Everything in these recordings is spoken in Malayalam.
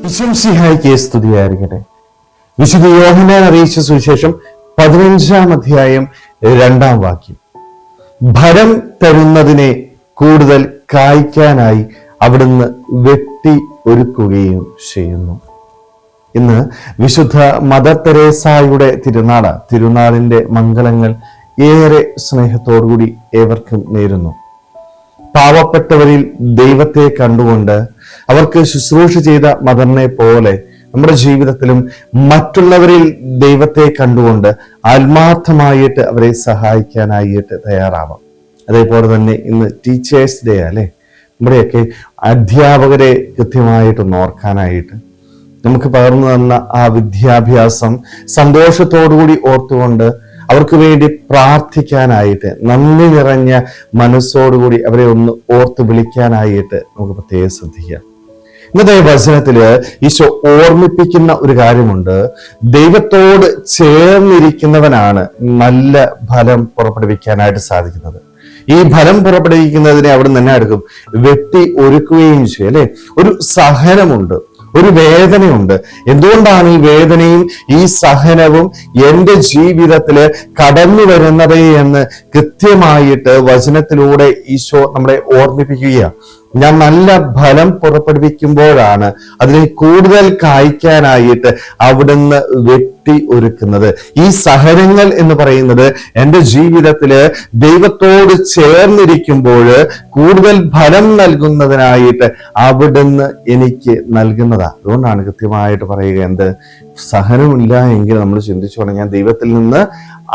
ഈശോമിശിഹായ്ക്ക് സ്തുതിയായിരിക്കട്ടെ. വിശുദ്ധ യോഹന്നാൻ അറിയിച്ച സുവിശേഷം 15-ാം അധ്യായം 2-ാം വാക്യം. ഫലം തരുന്നതിനെ കൂടുതൽ കായ്ക്കാനായി അവിടുന്ന് വെട്ടി ഒരുക്കുകയും ചെയ്യുന്നു. ഇന്ന് വിശുദ്ധ മദർ തെരേസായുടെ തിരുനാളിന്റെ മംഗളങ്ങൾ ഏറെ സ്നേഹത്തോടുകൂടി ഏവർക്കും നേരുന്നു. പാവപ്പെട്ടവരിൽ ദൈവത്തെ കണ്ടുകൊണ്ട് അവർക്ക് ശുശ്രൂഷ ചെയ്ത മദറിനെ പോലെ നമ്മുടെ ജീവിതത്തിലും മറ്റുള്ളവരിൽ ദൈവത്തെ കണ്ടുകൊണ്ട് ആത്മാർത്ഥമായിട്ട് അവരെ സഹായിക്കാനായിട്ട് തയ്യാറാവാം. അതേപോലെ തന്നെ ഇന്ന് ടീച്ചേഴ്സ് ഡേ അല്ലേ, നമ്മുടെയൊക്കെ അധ്യാപകരെ കൃത്യമായിട്ടൊന്ന് ഓർക്കാനായിട്ട് നമുക്ക് പകർന്നു തന്ന ആ വിദ്യാഭ്യാസം സന്തോഷത്തോടുകൂടി ഓർത്തുകൊണ്ട് അവർക്ക് വേണ്ടി പ്രാർത്ഥിക്കാനായിട്ട് നന്ദി നിറഞ്ഞ മനസ്സോടുകൂടി അവരെ ഒന്ന് ഓർത്ത് വിളിക്കാനായിട്ട് നമുക്ക് പ്രത്യേകം ശ്രദ്ധിക്കാം. ഇന്നത്തെ വചനത്തില് ഈശോ ഓർമ്മിപ്പിക്കുന്ന ഒരു കാര്യമുണ്ട്. ദൈവത്തോട് ചേർന്നിരിക്കുന്നവനാണ് നല്ല ഫലം പുറപ്പെടുവിക്കാനായിട്ട് സാധിക്കുന്നത്. ഈ ഫലം പുറപ്പെടുവിക്കുന്നതിനെ അവിടെ നിന്ന് തന്നെ എടുക്കും, വെട്ടി ഒരുക്കുകയും ചെയ്യും അല്ലെ. ഒരു സഹനമുണ്ട്, ഒരു വേദനയുണ്ട്. എന്തുകൊണ്ടാണ് ഈ വേദനയും ഈ സഹനവും എൻ്റെ ജീവിതത്തിൽ കടന്നു വരുന്നത് എന്ന് കൃത്യമായിട്ട് വചനത്തിലൂടെ ഈശോ നമ്മളെ ഓർമ്മിപ്പിക്കുകയാണ്. ഞാൻ നല്ല ഫലം പുറപ്പെടുവിക്കുമ്പോഴാണ് അതിനെ കൂടുതൽ കായ്ക്കാനായിട്ട് അവിടുന്ന് വെട്ടി ഒരുക്കുന്നത്. ഈ സഹനങ്ങൾ എന്ന് പറയുന്നത് എൻ്റെ ജീവിതത്തില് ദൈവത്തോട് ചേർന്നിരിക്കുമ്പോൾ കൂടുതൽ ഫലം നൽകുന്നതിനായിട്ട് അവിടുന്ന് എനിക്ക് നൽകുന്നതാ. അതുകൊണ്ടാണ് കൃത്യമായിട്ട് പറയുക, എന്ത് സഹനമില്ല എങ്കിൽ നമ്മൾ ചിന്തിച്ചു ഞാൻ ദൈവത്തിൽ നിന്ന്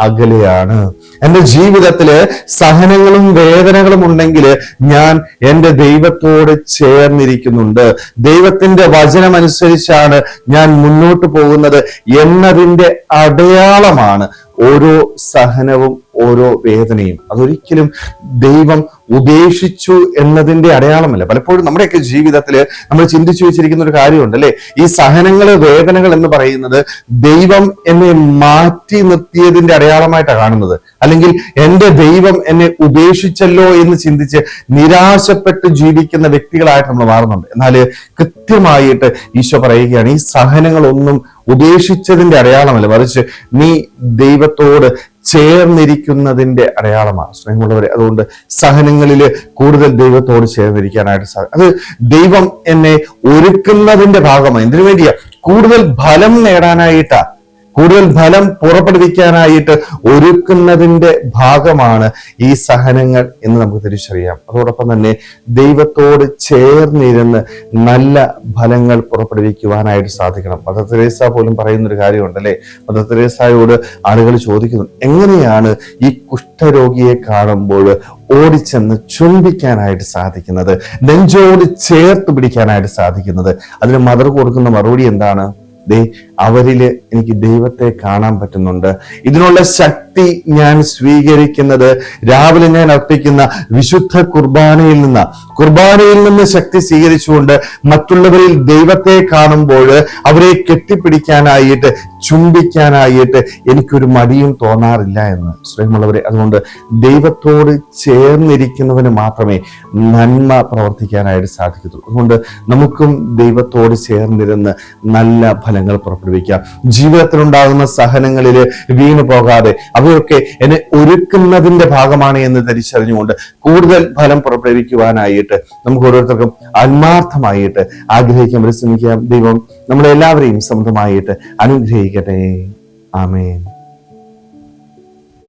അകലെയാണ്. എൻ്റെ ജീവിതത്തില് സഹനങ്ങളും വേദനകളും ഉണ്ടെങ്കിൽ ഞാൻ എൻ്റെ ദൈവത്തോട് ചേർന്നിരിക്കുന്നുണ്ട്, ദൈവത്തിന്റെ വചനമനുസരിച്ചാണ് ഞാൻ മുന്നോട്ട് പോകുന്നത് എന്നതിൻ്റെ അടയാളമാണ് ഓരോ സഹനവും ഓരോ വേദനയും. അതൊരിക്കലും ദൈവം ഉപേക്ഷിച്ചു എന്നതിന്റെ അടയാളമല്ല. പലപ്പോഴും നമ്മുടെയൊക്കെ ജീവിതത്തിൽ നമ്മൾ ചിന്തിച്ചു വെച്ചിരിക്കുന്ന ഒരു കാര്യമുണ്ട് അല്ലെ, ഈ സഹനങ്ങള് വേദനകൾ എന്ന് പറയുന്നത് ദൈവം എന്നെ മാറ്റി നിർത്തിയതിന്റെ അടയാളമായിട്ടാണ് കാണുന്നത്. അല്ലെങ്കിൽ എൻ്റെ ദൈവം എന്നെ ഉപേക്ഷിച്ചല്ലോ എന്ന് ചിന്തിച്ച് നിരാശപ്പെട്ട് ജീവിക്കുന്ന വ്യക്തികളായിട്ട് നമ്മൾ മാറുന്നുണ്ട്. എന്നാൽ കൃത്യമായിട്ട് ഈശോ പറയുകയാണ്, ഈ സഹനങ്ങളൊന്നും ഉപേക്ഷിച്ചതിന്റെ അടയാളമല്ല, മറിച്ച് നീ ദൈവത്തോട് ചേർന്നിരിക്കുന്നതിന്റെ അടയാളമാണ്. സ്നേഹമുള്ളവരെ, അതുകൊണ്ട് സഹനങ്ങളിൽ കൂടുതൽ ദൈവത്തോട് ചേർന്നിരിക്കാനായിട്ട് സാധിക്കും. അത് ദൈവം എന്നെ ഒരുക്കുന്നതിന്റെ ഭാഗമാണ്. എന്തിനു വേണ്ടിയാ? കൂടുതൽ ഫലം നേടാനായിട്ടാ, കൂടുതൽ ഫലം പുറപ്പെടുവിക്കാനായിട്ട് ഒരുക്കുന്നതിന്റെ ഭാഗമാണ് ഈ സഹനങ്ങൾ എന്ന് നമുക്ക് തിരിച്ചറിയാം. അതോടൊപ്പം തന്നെ ദൈവത്തോട് ചേർന്നിരുന്ന് നല്ല ഫലങ്ങൾ പുറപ്പെടുവിക്കുവാനായിട്ട് സാധിക്കണം. മദർ തെരേസ പോലും പറയുന്നൊരു കാര്യമുണ്ട് അല്ലെ. മദർ തെരേസയോട് ആളുകൾ ചോദിക്കുന്നു, എങ്ങനെയാണ് ഈ കുഷ്ഠരോഗിയെ കാണുമ്പോൾ ഓടിച്ചെന്ന് ചുംബിക്കാനായിട്ട് സാധിക്കുന്നത്, നെഞ്ചോട് ചേർത്ത് പിടിക്കാനായിട്ട് സാധിക്കുന്നത്? അതിന് മദർ കൊടുക്കുന്ന മറുപടി എന്താണ്? അവരില് എനിക്ക് ദൈവത്തെ കാണാൻ പറ്റുന്നുണ്ട്. ഇതിനുള്ള ശക്തി ഞാൻ സ്വീകരിക്കുന്നത് രാവിലെ ഞാൻ അർപ്പിക്കുന്ന വിശുദ്ധ കുർബാനയിൽ നിന്ന് ശക്തി സ്വീകരിച്ചുകൊണ്ട് മറ്റുള്ളവരിൽ ദൈവത്തെ കാണുമ്പോൾ അവരെ കെട്ടിപ്പിടിക്കാനായിട്ട് ചുംബിക്കാനായിട്ട് എനിക്കൊരു മടിയും തോന്നാറില്ല എന്ന്. സ്നേഹമുള്ളവരെ, അതുകൊണ്ട് ദൈവത്തോട് ചേർന്നിരിക്കുന്നവന് മാത്രമേ നന്മ പ്രവർത്തിക്കാനായിട്ട് സാധിക്കത്തുള്ളൂ. അതുകൊണ്ട് നമുക്കും ദൈവത്തോട് ചേർന്നിരുന്ന് നല്ല ഫലങ്ങൾ പുറപ്പെടുവിക്കാം. ജീവിതത്തിലുണ്ടാകുന്ന സഹനങ്ങളിൽ വീണു പോകാതെ അവയൊക്കെ എന്നെ ഒരുക്കുന്നതിന്റെ ഭാഗമാണ് എന്ന് തിരിച്ചറിഞ്ഞുകൊണ്ട് കൂടുതൽ ഫലം പുറപ്പെടുവിക്കുവാനായിട്ട് നമുക്ക് ഓരോരുത്തർക്കും ആത്മാർത്ഥമായിട്ട് ആഗ്രഹിക്കാൻ പരിശ്രമിക്കാം. ദൈവം നമ്മളെല്ലാവരെയും സ്വന്തമായിട്ട് അനുഗ്രഹിക്കട്ടെ. ആമേൻ.